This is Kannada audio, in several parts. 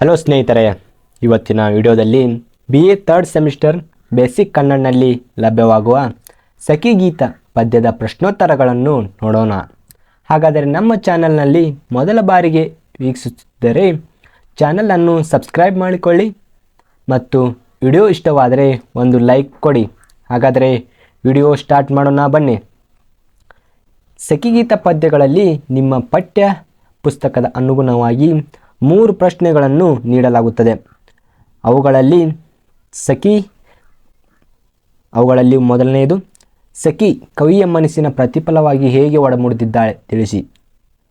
ಹಲೋ ಸ್ನೇಹಿತರೆ, ಇವತ್ತಿನ ವಿಡಿಯೋದಲ್ಲಿ BA 3rd ಸೆಮಿಸ್ಟರ್ ಬೇಸಿಕ್ ಕನ್ನಡನಲ್ಲಿ ಲಭ್ಯವಾಗುವ ಸಖಿಗೀತ ಪದ್ಯದ ಪ್ರಶ್ನೋತ್ತರಗಳನ್ನು ನೋಡೋಣ. ಹಾಗಾದರೆ ನಮ್ಮ ಚಾನಲ್ನಲ್ಲಿ ಮೊದಲ ಬಾರಿಗೆ ವೀಕ್ಷಿಸುತ್ತಿದ್ದರೆ ಚಾನಲನ್ನು ಸಬ್ಸ್ಕ್ರೈಬ್ ಮಾಡಿಕೊಳ್ಳಿ ಮತ್ತು ವಿಡಿಯೋ ಇಷ್ಟವಾದರೆ ಒಂದು ಲೈಕ್ ಕೊಡಿ. ಹಾಗಾದರೆ ವಿಡಿಯೋ ಸ್ಟಾರ್ಟ್ ಮಾಡೋಣ ಬನ್ನಿ. ಸಖಿಗೀತ ಪದ್ಯಗಳಲ್ಲಿ ನಿಮ್ಮ ಪಠ್ಯ ಪುಸ್ತಕದ ಅನುಗುಣವಾಗಿ 3 ಪ್ರಶ್ನೆಗಳನ್ನು ನೀಡಲಾಗುತ್ತದೆ. ಅವುಗಳಲ್ಲಿ ಮೊದಲನೆಯದು, ಸಖಿ ಕವಿಯ ಮನಸ್ಸಿನ ಪ್ರತಿಫಲವಾಗಿ ಹೇಗೆ ಒಡಮೂಡಿದ್ದಾಳೆ ತಿಳಿಸಿ.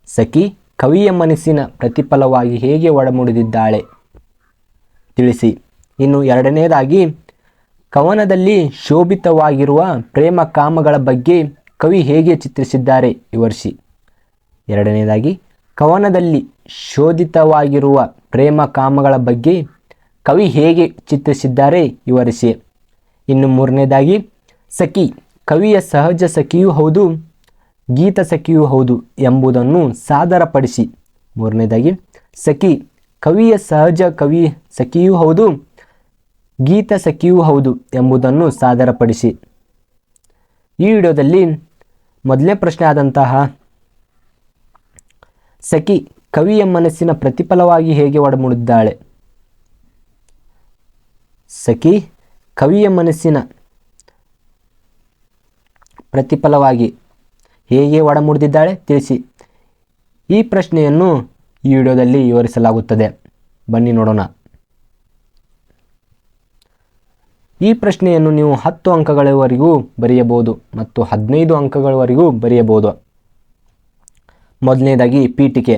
ಸಖಿ ಕವಿಯ ಮನಸ್ಸಿನ ಪ್ರತಿಫಲವಾಗಿ ಹೇಗೆ ಒಡಮೂಡಿದ್ದಾಳೆ ತಿಳಿಸಿ. ಇನ್ನು ಎರಡನೆಯದಾಗಿ, ಕವನದಲ್ಲಿ ಶೋಭಿತವಾಗಿರುವ ಪ್ರೇಮ ಕಾಮಗಳ ಬಗ್ಗೆ ಕವಿ ಹೇಗೆ ಚಿತ್ರಿಸಿದ್ದಾರೆ ವಿವರಿಸಿ. ಎರಡನೆಯದಾಗಿ, ಕವನದಲ್ಲಿ ಶೋಧಿತವಾಗಿರುವ ಪ್ರೇಮ ಕಾಮಗಳ ಬಗ್ಗೆ ಕವಿ ಹೇಗೆ ಚಿತ್ರಿಸಿದ್ದಾರೆ ವಿವರಿಸಿ. ಇನ್ನು ಮೂರನೇದಾಗಿ, ಸಖಿ ಕವಿಯ ಸಹಜ ಸಖಿಯೂ ಹೌದು, ಗೀತ ಸಖಿಯೂ ಹೌದು ಎಂಬುದನ್ನು ಸಾದರಪಡಿಸಿ. ಮೂರನೇದಾಗಿ, ಸಖಿ ಕವಿಯ ಸಹಜ ಸಖಿಯೂ ಹೌದು, ಗೀತ ಸಖಿಯೂ ಹೌದು ಎಂಬುದನ್ನು ಸಾದರಪಡಿಸಿ. ಈ ವಿಡಿಯೋದಲ್ಲಿ ಮೊದಲನೇ ಪ್ರಶ್ನೆ ಆದಂತಹ ಸಖಿ ಕವಿಯ ಮನಸ್ಸಿನ ಪ್ರತಿಫಲವಾಗಿ ಹೇಗೆ ಒಡಮೂಡಿದ್ದಾಳೆ. ಸಖಿ ಕವಿಯ ಮನಸ್ಸಿನ ಪ್ರತಿಫಲವಾಗಿ ಹೇಗೆ ಒಡಮೂಡಿದ್ದಾಳೆ ತಿಳಿಸಿ. ಈ ಪ್ರಶ್ನೆಯನ್ನು ಈ ವಿಡಿಯೋದಲ್ಲಿ ವಿವರಿಸಲಾಗುತ್ತದೆ. ಬನ್ನಿ ನೋಡೋಣ. ಈ ಪ್ರಶ್ನೆಯನ್ನು ನೀವು 10 ಅಂಕಗಳವರೆಗೂ ಬರೆಯಬಹುದು ಮತ್ತು 15 ಅಂಕಗಳವರೆಗೂ ಬರೆಯಬಹುದು. ಮೊದಲನೇದಾಗಿ ಪೀಠಿಕೆ.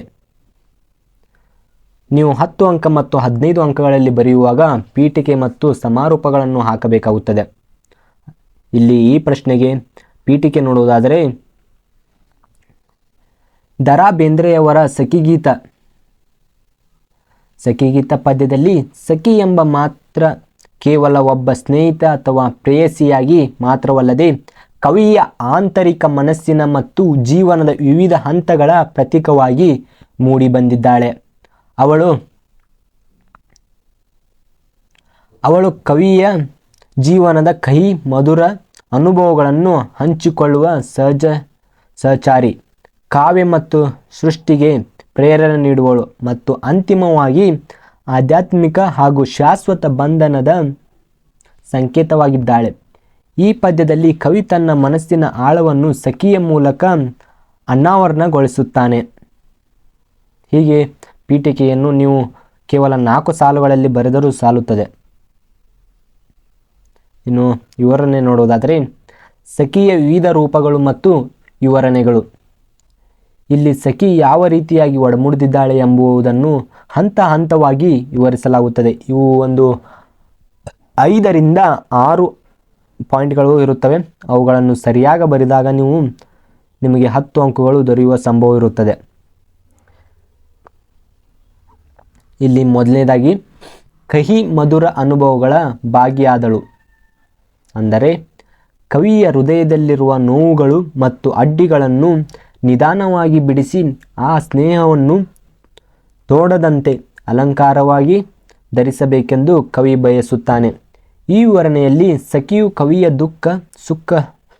ನೀವು 10 ಅಂಕ ಮತ್ತು 15 ಅಂಕಗಳಲ್ಲಿ ಬರೆಯುವಾಗ ಪೀಠಿಕೆ ಮತ್ತು ಸಮಾರೋಪಗಳನ್ನು ಹಾಕಬೇಕಾಗುತ್ತದೆ. ಇಲ್ಲಿ ಈ ಪ್ರಶ್ನೆಗೆ ಪೀಠಿಕೆ ನೋಡುವುದಾದರೆ, ದ.ರಾ ಬೇಂದ್ರೆಯವರ ಸಖಿಗೀತ ಪದ್ಯದಲ್ಲಿ ಸಖಿ ಎಂಬ ಮಾತ್ರ ಕೇವಲ ಒಬ್ಬ ಸ್ನೇಹಿತ ಅಥವಾ ಪ್ರೇಯಸಿಯಾಗಿ ಮಾತ್ರವಲ್ಲದೆ ಕವಿಯ ಆಂತರಿಕ ಮನಸ್ಸಿನ ಮತ್ತು ಜೀವನದ ವಿವಿಧ ಹಂತಗಳ ಪ್ರತೀಕವಾಗಿ ಮೂಡಿಬಂದಿದ್ದಾಳೆ. ಅವಳು ಕವಿಯ ಜೀವನದ ಕಹಿ ಮಧುರ ಅನುಭವಗಳನ್ನು ಹಂಚಿಕೊಳ್ಳುವ ಸಹಚಾರಿ, ಕಾವ್ಯ ಮತ್ತು ಸೃಷ್ಟಿಗೆ ಪ್ರೇರಣೆ ನೀಡುವಳು ಮತ್ತು ಅಂತಿಮವಾಗಿ ಆಧ್ಯಾತ್ಮಿಕ ಹಾಗೂ ಶಾಶ್ವತ ಬಂಧನದ ಸಂಕೇತವಾಗಿದ್ದಾಳೆ. ಈ ಪದ್ಯದಲ್ಲಿ ಕವಿ ತನ್ನ ಮನಸ್ಸಿನ ಆಳವನ್ನು ಸಖಿಯ ಮೂಲಕ ಅನಾವರಣಗೊಳಿಸುತ್ತಾನೆ. ಹೀಗೆ ಪೀಠಿಕೆಯನ್ನು ನೀವು ಕೇವಲ 4 ಸಾಲುಗಳಲ್ಲಿ ಬರೆದರೂ ಸಾಲುತ್ತದೆ. ಇನ್ನು ವಿವರಣೆ ನೋಡುವುದಾದರೆ, ಸಖಿಯ ವಿವಿಧ ರೂಪಗಳು ಮತ್ತು ವಿವರಣೆಗಳು. ಇಲ್ಲಿ ಸಖಿ ಯಾವ ರೀತಿಯಾಗಿ ಒಡಮೂಡಿದ್ದಾಳೆ ಎಂಬುದನ್ನು ಹಂತ ಹಂತವಾಗಿ ವಿವರಿಸಲಾಗುತ್ತದೆ. ಇವು ಒಂದು 5 ರಿಂದ 6 ಪಾಯಿಂಟ್ಗಳು ಇರುತ್ತವೆ. ಅವುಗಳನ್ನು ಸರಿಯಾಗಿ ಬರೆದಾಗ ನಿಮಗೆ 10 ಅಂಕಗಳು ದೊರೆಯುವ ಸಂಭವ ಇರುತ್ತದೆ. ಇಲ್ಲಿ ಮೊದಲನೇದಾಗಿ, ಕಹಿ ಮಧುರ ಅನುಭವಗಳ ಭಾಗಿಯಾದಳು. ಅಂದರೆ ಕವಿಯ ಹೃದಯದಲ್ಲಿರುವ ನೋವುಗಳು ಮತ್ತು ಅಡ್ಡಿಗಳನ್ನು ನಿಧಾನವಾಗಿ ಬಿಡಿಸಿ ಆ ಸ್ನೇಹವನ್ನು ತೋಡದಂತೆ ಅಲಂಕಾರವಾಗಿ ಧರಿಸಬೇಕೆಂದು ಕವಿ ಬಯಸುತ್ತಾನೆ. ಈ ವಿವರಣೆಯಲ್ಲಿ ಸಖಿಯು ಕವಿಯ ದುಃಖ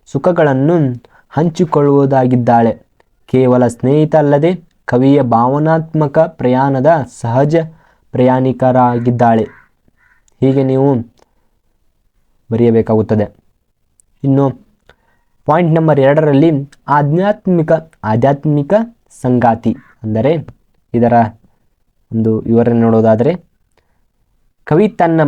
ಸುಖಗಳನ್ನು ಹಂಚಿಕೊಳ್ಳುವುದಾಗಿದ್ದಾಳೆ. ಕೇವಲ ಸ್ನೇಹಿತ ಅಲ್ಲದೆ ಕವಿಯ ಭಾವನಾತ್ಮಕ ಪ್ರಯಾಣದ ಸಹಜ ಪ್ರಯಾಣಿಕರಾಗಿದ್ದಾಳೆ. ಹೀಗೆ ನೀವು ಬರೆಯಬೇಕಾಗುತ್ತದೆ. ಇನ್ನು ಪಾಯಿಂಟ್ ನಂಬರ್ 2ರಲ್ಲಿ ಆಧ್ಯಾತ್ಮಿಕ ಸಂಗಾತಿ. ಅಂದರೆ ಇದರ ಒಂದು ವಿವರಣೆ ನೋಡೋದಾದರೆ, ಕವಿ ತನ್ನ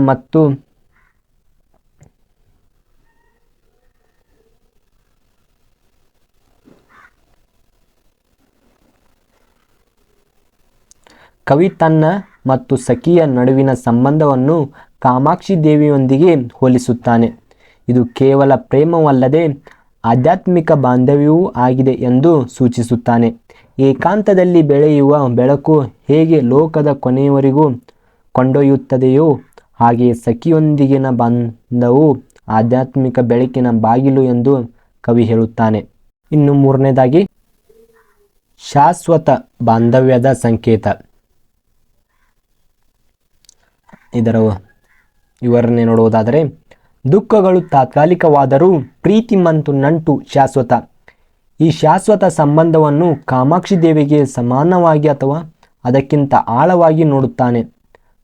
ಮತ್ತು ಸಖಿಯ ನಡುವಿನ ಸಂಬಂಧವನ್ನು ಕಾಮಾಕ್ಷಿ ದೇವಿಯೊಂದಿಗೆ ಹೋಲಿಸುತ್ತಾನೆ. ಇದು ಕೇವಲ ಪ್ರೇಮವಲ್ಲದೆ ಆಧ್ಯಾತ್ಮಿಕ ಬಾಂಧವ್ಯವೂ ಆಗಿದೆ ಎಂದು ಸೂಚಿಸುತ್ತಾನೆ. ಏಕಾಂತದಲ್ಲಿ ಬೆಳೆಯುವ ಬೆಳಕು ಹೇಗೆ ಲೋಕದ ಕೊನೆಯವರೆಗೂ ಕೊಂಡೊಯ್ಯುತ್ತದೆಯೋ ಹಾಗೆಯೇ ಸಖಿಯೊಂದಿಗಿನ ಬಂಧವು ಆಧ್ಯಾತ್ಮಿಕ ಬೆಳಕಿನ ಬಾಗಿಲು ಎಂದು ಕವಿ ಹೇಳುತ್ತಾನೆ. ಇನ್ನು ಮೂರನೇದಾಗಿ, ಶಾಶ್ವತ ಬಾಂಧವ್ಯದ ಸಂಕೇತ. ಇದರ ವಿವರಣೆ ನೋಡುವುದಾದರೆ, ದುಃಖಗಳು ತಾತ್ಕಾಲಿಕವಾದರೂ ಪ್ರೀತಿ ಮತ್ತು ನಂಟು ಶಾಶ್ವತ. ಈ ಶಾಶ್ವತ ಸಂಬಂಧವನ್ನು ಕಾಮಾಕ್ಷಿ ದೇವಿಗೆ ಸಮಾನವಾಗಿ ಅಥವಾ ಅದಕ್ಕಿಂತ ಆಳವಾಗಿ ನೋಡುತ್ತಾನೆ.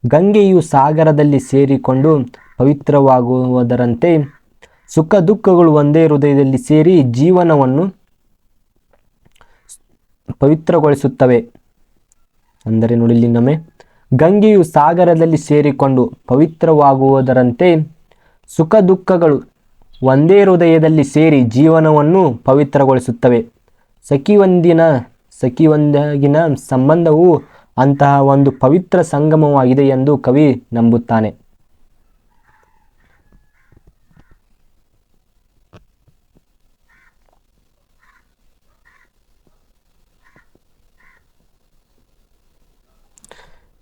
ಗಂಗೆಯು ಸಾಗರದಲ್ಲಿ ಸೇರಿಕೊಂಡು ಪವಿತ್ರವಾಗುವುದರಂತೆ ಸುಖ ದುಃಖಗಳು ಒಂದೇ ಹೃದಯದಲ್ಲಿ ಸೇರಿ ಜೀವನವನ್ನು ಪವಿತ್ರಗೊಳಿಸುತ್ತವೆ. ಅಂದರೆ ನೋಡಿ, ಇನ್ನೊಮ್ಮೆ, ಗಂಗೆಯು ಸಾಗರದಲ್ಲಿ ಸೇರಿಕೊಂಡು ಪವಿತ್ರವಾಗುವುದರಂತೆ ಸುಖ ದುಃಖಗಳು ಒಂದೇ ಹೃದಯದಲ್ಲಿ ಸೇರಿ ಜೀವನವನ್ನು ಪವಿತ್ರಗೊಳಿಸುತ್ತವೆ. ಸಖಿಯೊಂದಿಗಿನ ಸಂಬಂಧವು ಅಂತಹ ಒಂದು ಪವಿತ್ರ ಸಂಗಮವಾಗಿದೆ ಎಂದು ಕವಿ ನಂಬುತ್ತಾನೆ.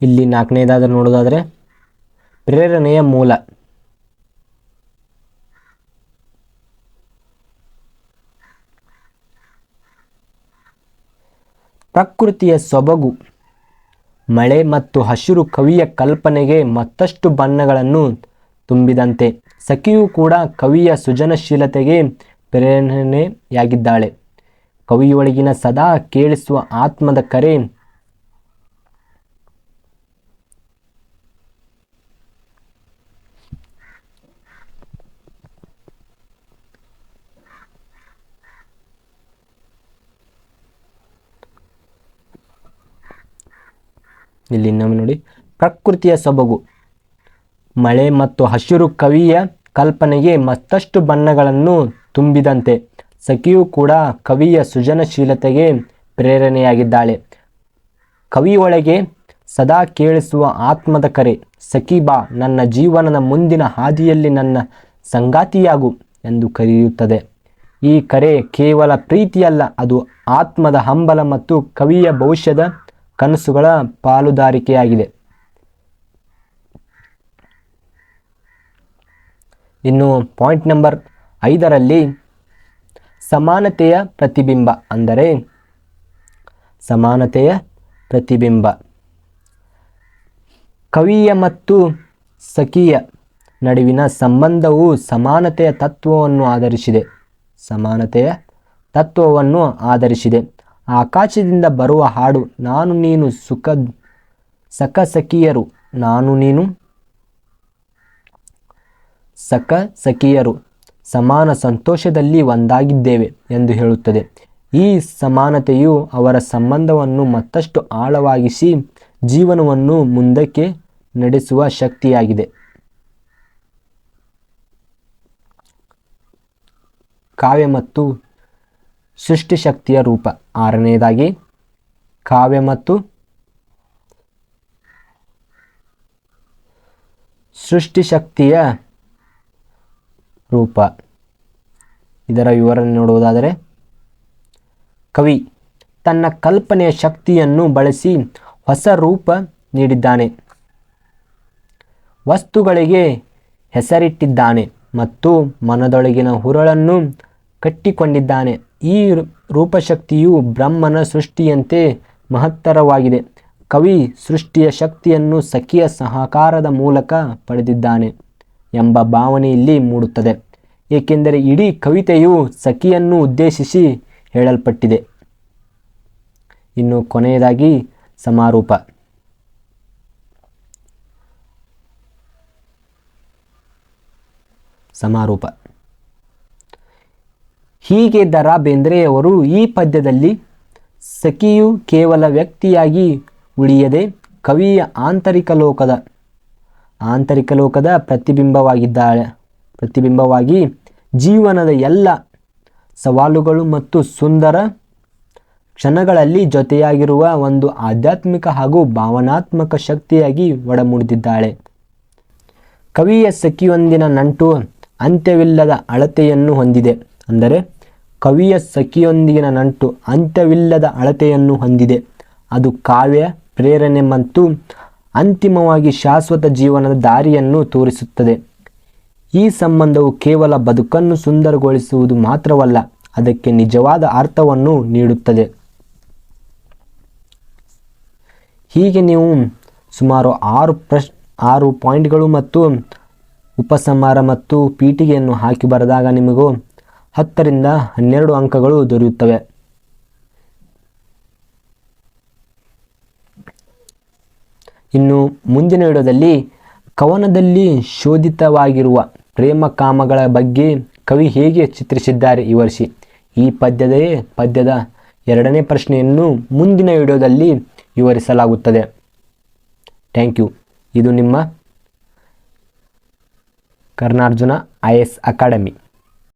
ಇಲ್ಲಿ 4ನೇದಾದರೂ ನೋಡೋದಾದರೆ, ಪ್ರೇರಣೆಯ ಮೂಲ. ಪ್ರಕೃತಿಯ ಸೊಬಗು, ಮಳೆ ಮತ್ತು ಹಸಿರು ಕವಿಯ ಕಲ್ಪನೆಗೆ ಮತ್ತಷ್ಟು ಬಣ್ಣಗಳನ್ನು ತುಂಬಿದಂತೆ ಸಖಿಯು ಕೂಡ ಕವಿಯ ಸೃಜನಶೀಲತೆಗೆ ಪ್ರೇರಣೆಯಾಗಿದ್ದಾಳೆ. ಕವಿಯೊಳಗಿನ ಸದಾ ಕೇಳಿಸುವ ಆತ್ಮದ ಕರೆ ಇಲ್ಲಿ ಇನ್ನೊಮ್ಮೆ ನೋಡಿ, ಪ್ರಕೃತಿಯ ಸೊಬಗು, ಮಳೆ ಮತ್ತು ಹಸಿರು ಕವಿಯ ಕಲ್ಪನೆಗೆ ಮತ್ತಷ್ಟು ಬಣ್ಣಗಳನ್ನು ತುಂಬಿದಂತೆ ಸಖಿಯು ಕೂಡ ಕವಿಯ ಸೃಜನಶೀಲತೆಗೆ ಪ್ರೇರಣೆಯಾಗಿದ್ದಾಳೆ. ಕವಿಯೊಳಗೆ ಸದಾ ಕೇಳಿಸುವ ಆತ್ಮದ ಕರೆ, ಸಖಿ ಬಾ, ನನ್ನ ಜೀವನದ ಮುಂದಿನ ಹಾದಿಯಲ್ಲಿ ನನ್ನ ಸಂಗಾತಿಯಾಗು ಎಂದು ಕರೆಯುತ್ತದೆ. ಈ ಕರೆ ಕೇವಲ ಪ್ರೀತಿಯಲ್ಲ, ಅದು ಆತ್ಮದ ಹಂಬಲ ಮತ್ತು ಕವಿಯ ಭವಿಷ್ಯದ ಕನಸುಗಳ ಪಾಲುದಾರಿಕೆಯಾಗಿದೆ. ಇನ್ನು ಪಾಯಿಂಟ್ ನಂಬರ್ 5ರಲ್ಲಿ ಸಮಾನತೆಯ ಪ್ರತಿಬಿಂಬ, ಅಂದರೆ ಸಮಾನತೆಯ ಪ್ರತಿಬಿಂಬ. ಕವಿಯ ಮತ್ತು ಸಖಿಯ ನಡುವಿನ ಸಂಬಂಧವು ಸಮಾನತೆಯ ತತ್ವವನ್ನು ಆಧರಿಸಿದೆ. ಸಮಾನತೆಯ ತತ್ವವನ್ನು ಆಧರಿಸಿದೆ. ಆಕಾಶದಿಂದ ಬರುವ ಹಾಡು, ನಾನು ನೀನು ಸಖ ಸಖಿಯರು, ನಾನು ನೀನು ಸಖ ಸಖಿಯರು ಸಮಾನ ಸಂತೋಷದಲ್ಲಿ ಒಂದಾಗಿದ್ದೇವೆ ಎಂದು ಹೇಳುತ್ತದೆ. ಈ ಸಮಾನತೆಯು ಅವರ ಸಂಬಂಧವನ್ನು ಮತ್ತಷ್ಟು ಆಳವಾಗಿಸಿ ಜೀವನವನ್ನು ಮುಂದಕ್ಕೆ ನಡೆಸುವ ಶಕ್ತಿಯಾಗಿದೆ. ಕಾವ್ಯ ಮತ್ತು ಸೃಷ್ಟಿಶಕ್ತಿಯ ರೂಪ. 6ನೇದಾಗಿ ಕಾವ್ಯ ಮತ್ತು ಸೃಷ್ಟಿಶಕ್ತಿಯ ರೂಪ. ಇದರ ವಿವರಣೆ ನೋಡುವುದಾದರೆ, ಕವಿ ತನ್ನ ಕಲ್ಪನೆಯ ಶಕ್ತಿಯನ್ನು ಬಳಸಿ ಹೊಸ ರೂಪ ನೀಡಿದ್ದಾನೆ, ವಸ್ತುಗಳಿಗೆ ಹೆಸರಿಟ್ಟಿದ್ದಾನೆ ಮತ್ತು ಮನದೊಳಗಿನ ಹುರುಳನ್ನು ಕಟ್ಟಿಕೊಂಡಿದ್ದಾನೆ. ಈ ರೂಪಶಕ್ತಿಯು ಬ್ರಹ್ಮನ ಸೃಷ್ಟಿಯಂತೆ ಮಹತ್ತರವಾಗಿದೆ. ಕವಿ ಸೃಷ್ಟಿಯ ಶಕ್ತಿಯನ್ನು ಸಖಿಯ ಸಹಕಾರದ ಮೂಲಕ ಪಡೆದಿದ್ದಾನೆ ಎಂಬ ಭಾವನೆ ಇಲ್ಲಿ ಮೂಡುತ್ತದೆ, ಏಕೆಂದರೆ ಇಡೀ ಕವಿತೆಯು ಸಖಿಯನ್ನು ಉದ್ದೇಶಿಸಿ ಹೇಳಲ್ಪಟ್ಟಿದೆ. ಇನ್ನು ಕೊನೆಯದಾಗಿ ಸಮಾರೂಪ. ಸಮಾರೂಪ. ಹೀಗೆ ದ ರಾ ಬೇಂದ್ರೆಯವರು ಈ ಪದ್ಯದಲ್ಲಿ ಸಖಿಯು ಕೇವಲ ವ್ಯಕ್ತಿಯಾಗಿ ಉಳಿಯದೆ ಕವಿಯ ಆಂತರಿಕ ಲೋಕದ ಪ್ರತಿಬಿಂಬವಾಗಿ ಜೀವನದ ಎಲ್ಲ ಸವಾಲುಗಳು ಮತ್ತು ಸುಂದರ ಕ್ಷಣಗಳಲ್ಲಿ ಜೊತೆಯಾಗಿರುವ ಒಂದು ಆಧ್ಯಾತ್ಮಿಕ ಹಾಗೂ ಭಾವನಾತ್ಮಕ ಶಕ್ತಿಯಾಗಿ ಒಡಮೂಡಿದ್ದಾಳೆ. ಕವಿಯ ಸಖಿಯೊಂದಿನ ನಂಟು ಅಂತ್ಯವಿಲ್ಲದ ಅಳತೆಯನ್ನು ಹೊಂದಿದೆ. ಅಂದರೆ ಕವಿಯ ಸಖಿಯೊಂದಿಗಿನ ನಂಟು ಅಂತ್ಯವಿಲ್ಲದ ಅಳತೆಯನ್ನು ಹೊಂದಿದೆ. ಅದು ಕಾವ್ಯ, ಪ್ರೇರಣೆ ಮತ್ತು ಅಂತಿಮವಾಗಿ ಶಾಶ್ವತ ಜೀವನದ ದಾರಿಯನ್ನು ತೋರಿಸುತ್ತದೆ. ಈ ಸಂಬಂಧವು ಕೇವಲ ಬದುಕನ್ನು ಸುಂದರಗೊಳಿಸುವುದು ಮಾತ್ರವಲ್ಲ, ಅದಕ್ಕೆ ನಿಜವಾದ ಅರ್ಥವನ್ನು ನೀಡುತ್ತದೆ. ಹೀಗೆ ನೀವು ಸುಮಾರು 6 ಪಾಯಿಂಟ್ಗಳು ಮತ್ತು ಉಪಸಂಹಾರ ಮತ್ತು ಪೀಠಿಗೆಯನ್ನು ಹಾಕಿ ಬರೆದಾಗ ನಿಮಗೂ 10ರಿಂದ 12 ಅಂಕಗಳು ದೊರೆಯುತ್ತವೆ. ಇನ್ನು ಮುಂದಿನ ವಿಡಿಯೋದಲ್ಲಿ ಕವನದಲ್ಲಿ ಶೋಧಿತವಾಗಿರುವ ಪ್ರೇಮ ಕಾಮಗಳ ಬಗ್ಗೆ ಕವಿ ಹೇಗೆ ಚಿತ್ರಿಸಿದ್ದಾರೆ ವಿವರಿಸಿ. ಈ ಪದ್ಯದ 2ನೇ ಪ್ರಶ್ನೆಯನ್ನು ಮುಂದಿನ ವಿಡಿಯೋದಲ್ಲಿ ವಿವರಿಸಲಾಗುತ್ತದೆ. Thank you. ಇದು ನಿಮ್ಮ ಕರ್ನಾರ್ಜುನ IAS ಅಕಾಡೆಮಿ.